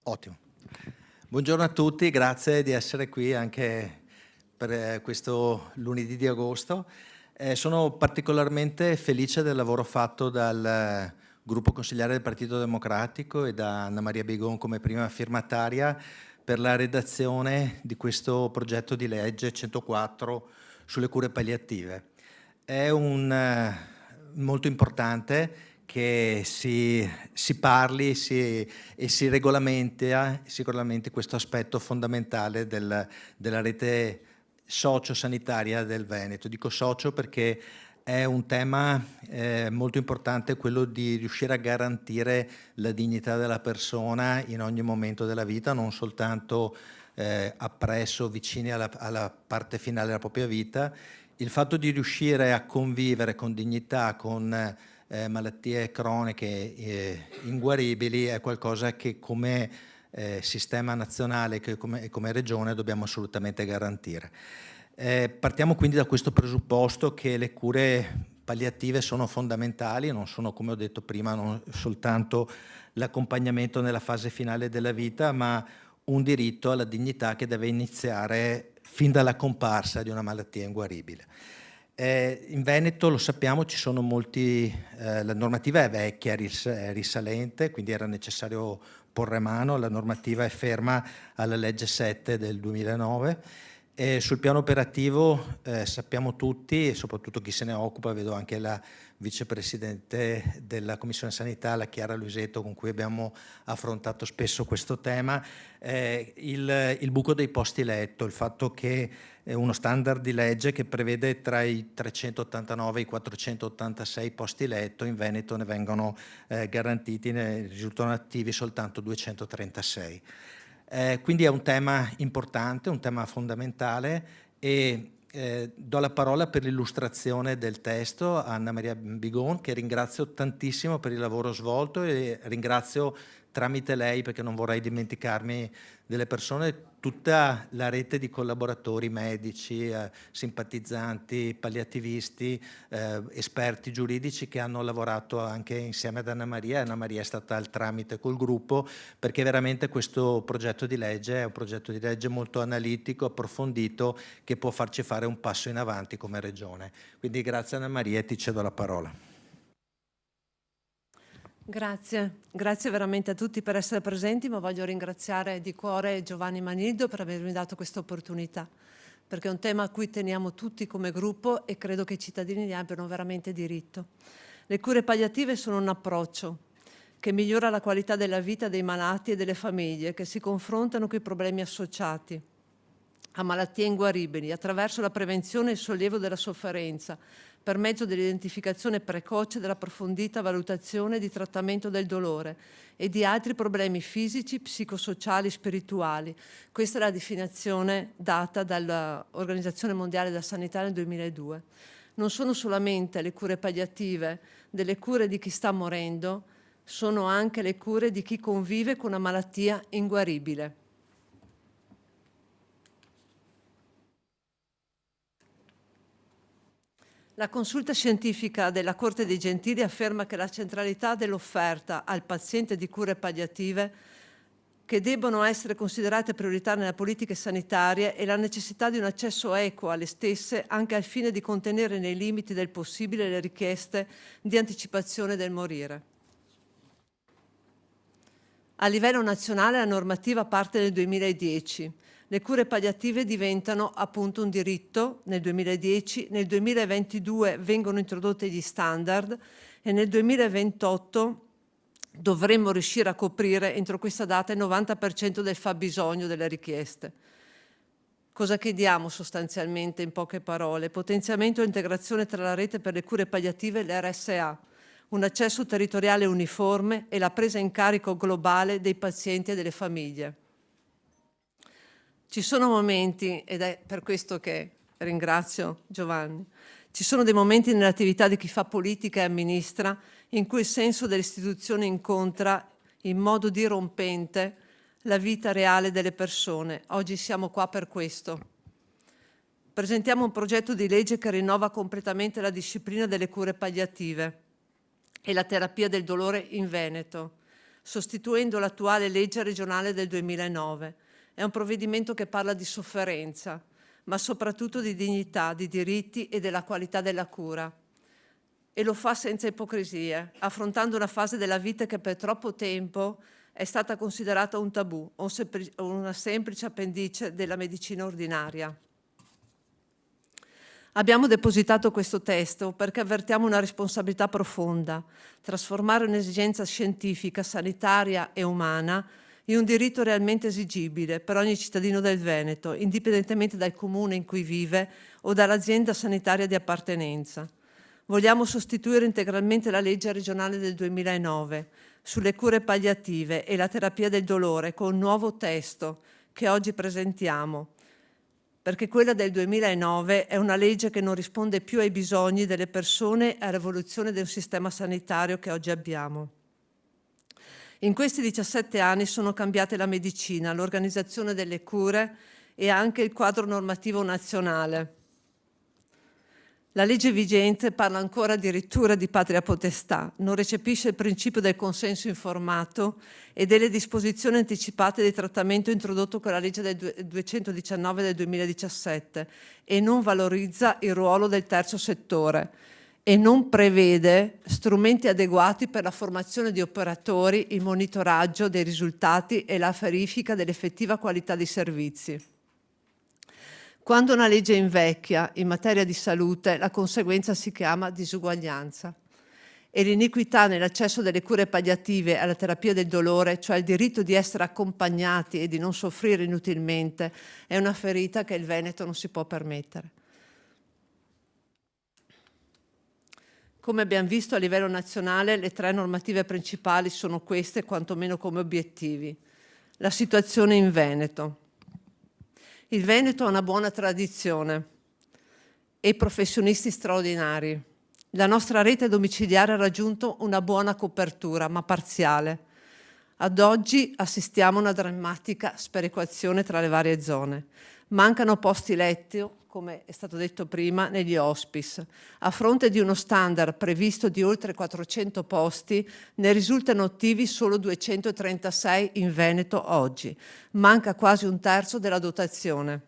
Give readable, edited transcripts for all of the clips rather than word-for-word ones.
Ottimo. Buongiorno a tutti, grazie di essere qui anche per questo lunedì di agosto. Sono particolarmente felice del lavoro fatto dal gruppo consigliare del Partito Democratico e da Anna Maria Bigon come prima firmataria per la redazione di questo progetto di legge 104 sulle cure palliative. È molto importante che si parli e si regolamenti questo aspetto fondamentale della rete socio-sanitaria del Veneto. Dico socio perché è un tema molto importante, quello di riuscire a garantire la dignità della persona in ogni momento della vita, non soltanto appresso, vicini alla parte finale della propria vita. Il fatto di riuscire a convivere con dignità con malattie croniche inguaribili è qualcosa che come sistema nazionale e come regione dobbiamo assolutamente garantire. Partiamo quindi da questo presupposto che le cure palliative sono fondamentali, non sono, come ho detto prima, non soltanto l'accompagnamento nella fase finale della vita, ma un diritto alla dignità che deve iniziare fin dalla comparsa di una malattia inguaribile. In Veneto, lo sappiamo, ci sono la normativa è vecchia, è risalente, quindi era necessario porre mano. La normativa è ferma alla legge 7 del 2009. Sul piano operativo sappiamo tutti, e soprattutto chi se ne occupa, vedo anche la vicepresidente della Commissione Sanità, la Chiara Luisetto, con cui abbiamo affrontato spesso questo tema, il buco dei posti letto, il fatto che uno standard di legge che prevede tra i 389 e i 486 posti letto, in Veneto ne vengono garantiti, ne risultano attivi soltanto 236. Quindi è un tema importante, un tema fondamentale e do la parola per l'illustrazione del testo a Anna Maria Bigon, che ringrazio tantissimo per il lavoro svolto e ringrazio tramite lei, perché non vorrei dimenticarmi delle persone, tutta la rete di collaboratori medici, simpatizzanti, palliativisti, esperti giuridici che hanno lavorato anche insieme ad Anna Maria. Anna Maria è stata il tramite col gruppo, perché veramente questo progetto di legge è un progetto di legge molto analitico, approfondito, che può farci fare un passo in avanti come Regione. Quindi grazie Anna Maria e ti cedo la parola. Grazie veramente a tutti per essere presenti, ma voglio ringraziare di cuore Giovanni Manildo per avermi dato questa opportunità, perché è un tema a cui teniamo tutti come gruppo e credo che i cittadini ne abbiano veramente diritto. Le cure palliative sono un approccio che migliora la qualità della vita dei malati e delle famiglie che si confrontano con i problemi associati a malattie inguaribili attraverso la prevenzione e il sollievo della sofferenza, per mezzo dell'identificazione precoce dell'approfondita valutazione di trattamento del dolore e di altri problemi fisici, psicosociali, spirituali. Questa è la definizione data dall'Organizzazione Mondiale della Sanità nel 2002. Non sono solamente le cure palliative delle cure di chi sta morendo, sono anche le cure di chi convive con una malattia inguaribile. La consulta scientifica della Corte dei Gentili afferma che la centralità dell'offerta al paziente di cure palliative che debbono essere considerate priorità nelle politiche sanitarie e la necessità di un accesso equo alle stesse anche al fine di contenere nei limiti del possibile le richieste di anticipazione del morire. A livello nazionale la normativa parte nel 2010. Le cure palliative diventano appunto un diritto nel 2010, nel 2022 vengono introdotti gli standard e nel 2028 dovremmo riuscire a coprire entro questa data il 90% del fabbisogno delle richieste. Cosa chiediamo sostanzialmente in poche parole? Potenziamento e integrazione tra la rete per le cure palliative e l'RSA, un accesso territoriale uniforme e la presa in carico globale dei pazienti e delle famiglie. Ci sono momenti, ed è per questo che ringrazio Giovanni, ci sono dei momenti nell'attività di chi fa politica e amministra in cui il senso delle istituzioni incontra in modo dirompente la vita reale delle persone. Oggi siamo qua per questo. Presentiamo un progetto di legge che rinnova completamente la disciplina delle cure palliative e la terapia del dolore in Veneto. sostituendo l'attuale legge regionale del 2009. È un provvedimento che parla di sofferenza, ma soprattutto di dignità, di diritti e della qualità della cura. E lo fa senza ipocrisie, affrontando una fase della vita che per troppo tempo è stata considerata un tabù o una semplice appendice della medicina ordinaria. Abbiamo depositato questo testo perché avvertiamo una responsabilità profonda: trasformare un'esigenza scientifica, sanitaria e umana in un diritto realmente esigibile per ogni cittadino del Veneto, indipendentemente dal comune in cui vive o dall'azienda sanitaria di appartenenza. Vogliamo sostituire integralmente la legge regionale del 2009 sulle cure palliative e la terapia del dolore con un nuovo testo che oggi presentiamo, perché quella del 2009 è una legge che non risponde più ai bisogni delle persone e all'evoluzione del sistema sanitario che oggi abbiamo. In questi 17 anni sono cambiate la medicina, l'organizzazione delle cure e anche il quadro normativo nazionale. La legge vigente parla ancora addirittura di patria potestà, non recepisce il principio del consenso informato e delle disposizioni anticipate di trattamento introdotto con la legge del 219 del 2017 e non valorizza il ruolo del terzo settore e non prevede strumenti adeguati per la formazione di operatori, il monitoraggio dei risultati e la verifica dell'effettiva qualità dei servizi. Quando una legge invecchia in materia di salute, la conseguenza si chiama disuguaglianza. E l'iniquità nell'accesso delle cure palliative alla terapia del dolore, cioè il diritto di essere accompagnati e di non soffrire inutilmente, è una ferita che il Veneto non si può permettere. Come abbiamo visto a livello nazionale, le 3 normative principali sono queste, quantomeno come obiettivi. La situazione in Veneto. Il Veneto ha una buona tradizione e professionisti straordinari. La nostra rete domiciliare ha raggiunto una buona copertura, ma parziale. Ad oggi assistiamo a una drammatica sperequazione tra le varie zone. Mancano posti letto, come è stato detto prima, negli hospice. A fronte di uno standard previsto di oltre 400 posti, ne risultano attivi solo 236 in Veneto oggi. Manca quasi un terzo della dotazione.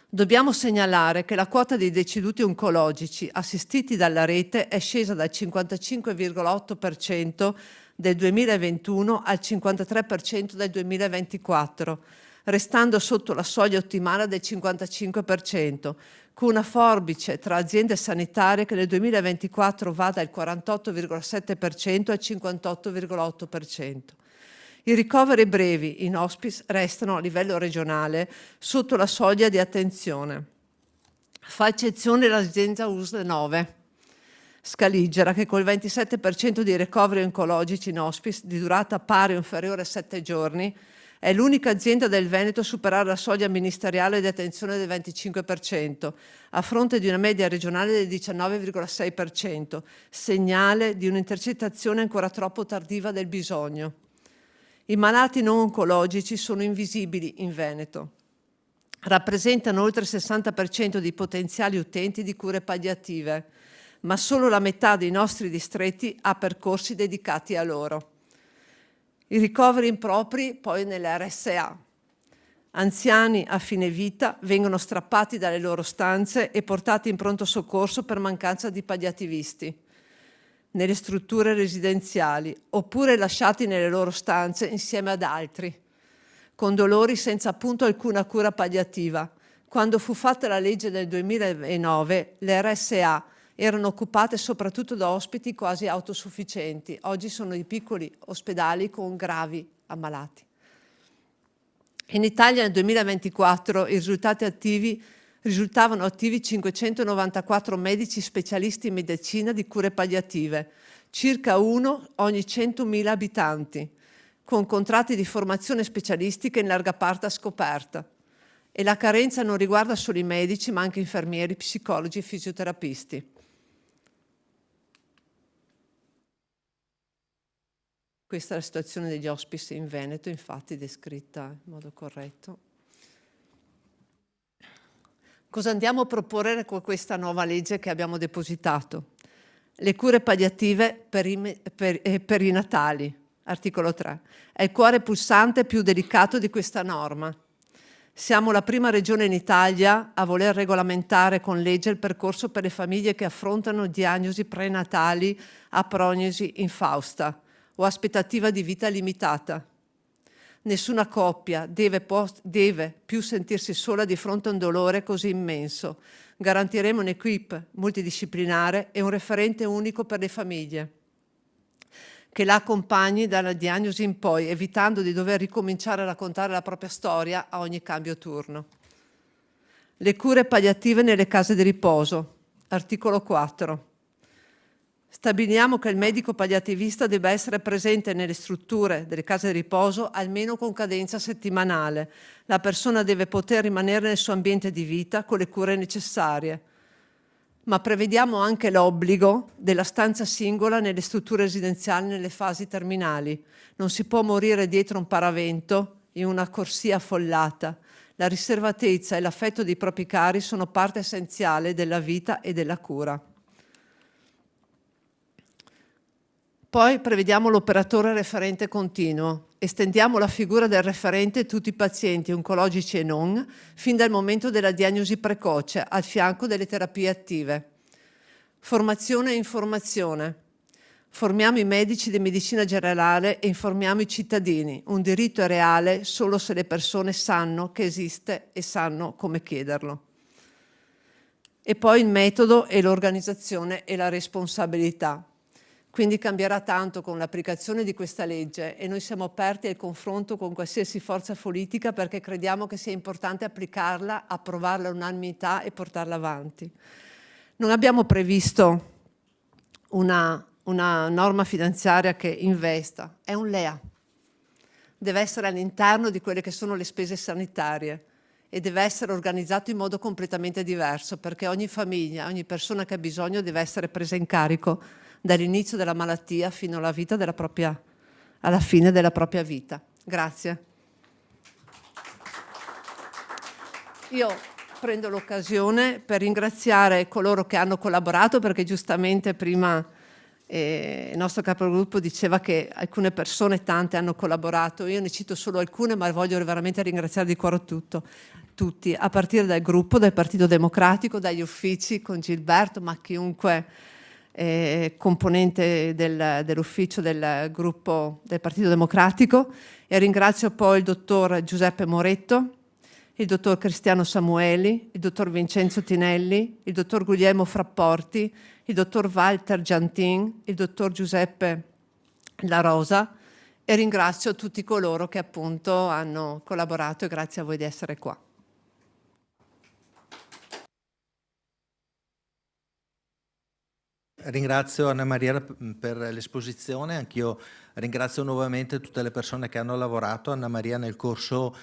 Dobbiamo segnalare che la quota dei deceduti oncologici assistiti dalla rete è scesa dal 55,8% del 2021 al 53% del 2024, restando sotto la soglia ottimale del 55%, con una forbice tra aziende sanitarie che nel 2024 va dal 48,7% al 58,8%. I ricoveri brevi in hospice restano a livello regionale sotto la soglia di attenzione. Fa eccezione l'azienda USL 9, Scaligera, che col 27% di ricoveri oncologici in hospice di durata pari o inferiore a 7 giorni è l'unica azienda del Veneto a superare la soglia ministeriale di attenzione del 25%, a fronte di una media regionale del 19,6%, segnale di un'intercettazione ancora troppo tardiva del bisogno. I malati non oncologici sono invisibili in Veneto. Rappresentano oltre il 60% dei potenziali utenti di cure palliative, ma solo la metà dei nostri distretti ha percorsi dedicati a loro. I ricoveri impropri poi nelle RSA. Anziani a fine vita vengono strappati dalle loro stanze e portati in pronto soccorso per mancanza di palliativisti nelle strutture residenziali, oppure lasciati nelle loro stanze insieme ad altri, con dolori senza appunto alcuna cura palliativa. Quando fu fatta la legge del 2009, le RSA erano occupate soprattutto da ospiti quasi autosufficienti. Oggi sono i piccoli ospedali con gravi ammalati. In Italia nel 2024 risultavano attivi 594 medici specialisti in medicina di cure palliative, circa 1 ogni 100.000 abitanti, con contratti di formazione specialistica in larga parte a scoperta. E la carenza non riguarda solo i medici, ma anche infermieri, psicologi e fisioterapisti. Questa è la situazione degli hospice in Veneto, infatti descritta in modo corretto. Cosa andiamo a proporre con questa nuova legge che abbiamo depositato? Le cure palliative per i natali, Articolo 3. È il cuore pulsante più delicato di questa norma. Siamo la prima regione in Italia a voler regolamentare con legge il percorso per le famiglie che affrontano diagnosi prenatali a prognosi infausta o aspettativa di vita limitata. Nessuna coppia deve più sentirsi sola di fronte a un dolore così immenso. Garantiremo un'equipe multidisciplinare e un referente unico per le famiglie che la accompagni dalla diagnosi in poi, evitando di dover ricominciare a raccontare la propria storia a ogni cambio turno. Le cure palliative nelle case di riposo. Articolo 4. Stabiliamo che il medico palliativista debba essere presente nelle strutture delle case di riposo almeno con cadenza settimanale. La persona deve poter rimanere nel suo ambiente di vita con le cure necessarie. Ma prevediamo anche l'obbligo della stanza singola nelle strutture residenziali nelle fasi terminali. Non si può morire dietro un paravento in una corsia affollata. La riservatezza e l'affetto dei propri cari sono parte essenziale della vita e della cura. Poi prevediamo l'operatore referente continuo. Estendiamo la figura del referente a tutti i pazienti oncologici e non, fin dal momento della diagnosi precoce, al fianco delle terapie attive. Formazione e informazione. Formiamo i medici di medicina generale e informiamo i cittadini. Un diritto è reale solo se le persone sanno che esiste e sanno come chiederlo. E poi il metodo e l'organizzazione e la responsabilità. Quindi cambierà tanto con l'applicazione di questa legge e noi siamo aperti al confronto con qualsiasi forza politica perché crediamo che sia importante applicarla, approvarla all'unanimità e portarla avanti. Non abbiamo previsto una norma finanziaria che investa, è un LEA. Deve essere all'interno di quelle che sono le spese sanitarie e deve essere organizzato in modo completamente diverso perché ogni famiglia, ogni persona che ha bisogno deve essere presa in carico dall'inizio della malattia fino alla fine della propria vita. Grazie. Io prendo l'occasione per ringraziare coloro che hanno collaborato perché giustamente prima il nostro capogruppo diceva che alcune persone, tante, hanno collaborato. Io ne cito solo alcune, ma voglio veramente ringraziare di cuore tutti, a partire dal gruppo, dal Partito Democratico, dagli uffici con Gilberto, ma chiunque componente dell'ufficio del gruppo del Partito Democratico, e ringrazio poi il dottor Giuseppe Moretto, il dottor Cristiano Samueli, il dottor Vincenzo Tinelli, il dottor Guglielmo Frapporti, il dottor Walter Giantin, il dottor Giuseppe La Rosa, e ringrazio tutti coloro che appunto hanno collaborato e grazie a voi di essere qua. Ringrazio Anna Maria per l'esposizione, anch'io ringrazio nuovamente tutte le persone che hanno lavorato. Anna Maria nel corso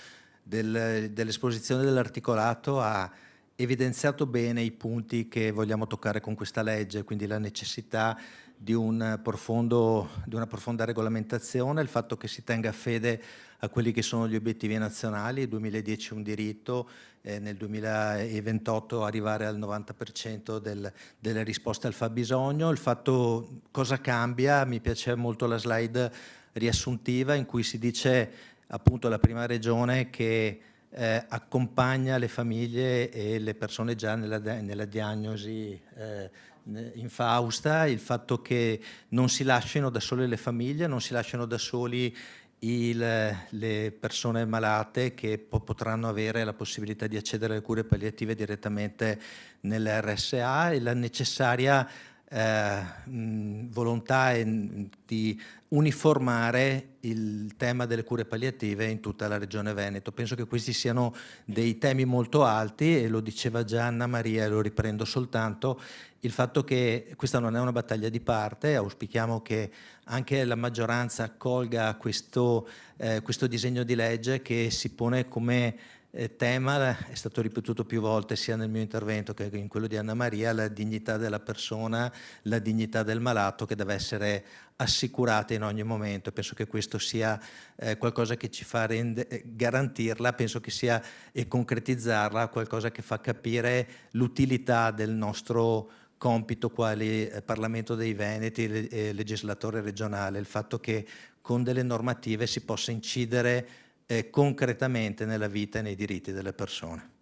dell'esposizione dell'articolato ha evidenziato bene i punti che vogliamo toccare con questa legge, quindi la necessità di una profonda regolamentazione, il fatto che si tenga fede a quelli che sono gli obiettivi nazionali, 2010 un diritto, nel 2028 arrivare al 90% delle risposte al fabbisogno. Il fatto cosa cambia, mi piace molto la slide riassuntiva in cui si dice appunto la prima regione che accompagna le famiglie e le persone già nella diagnosi infausta, il fatto che non si lasciano da sole le famiglie, non si lasciano da soli le persone malate che potranno avere la possibilità di accedere alle cure palliative direttamente nell'RSA e la necessaria volontà di uniformare il tema delle cure palliative in tutta la regione Veneto. Penso che questi siano dei temi molto alti e lo diceva già Anna Maria e lo riprendo soltanto, il fatto che questa non è una battaglia di parte, auspichiamo che anche la maggioranza accolga questo disegno di legge che si pone come tema, è stato ripetuto più volte sia nel mio intervento che in quello di Anna Maria, la dignità della persona, la dignità del malato che deve essere assicurata in ogni momento. Penso che questo sia qualcosa che ci fa garantirla, penso che sia e concretizzarla qualcosa che fa capire l'utilità del nostro compito quali Parlamento dei Veneti e legislatore regionale, il fatto che con delle normative si possa incidere concretamente nella vita e nei diritti delle persone.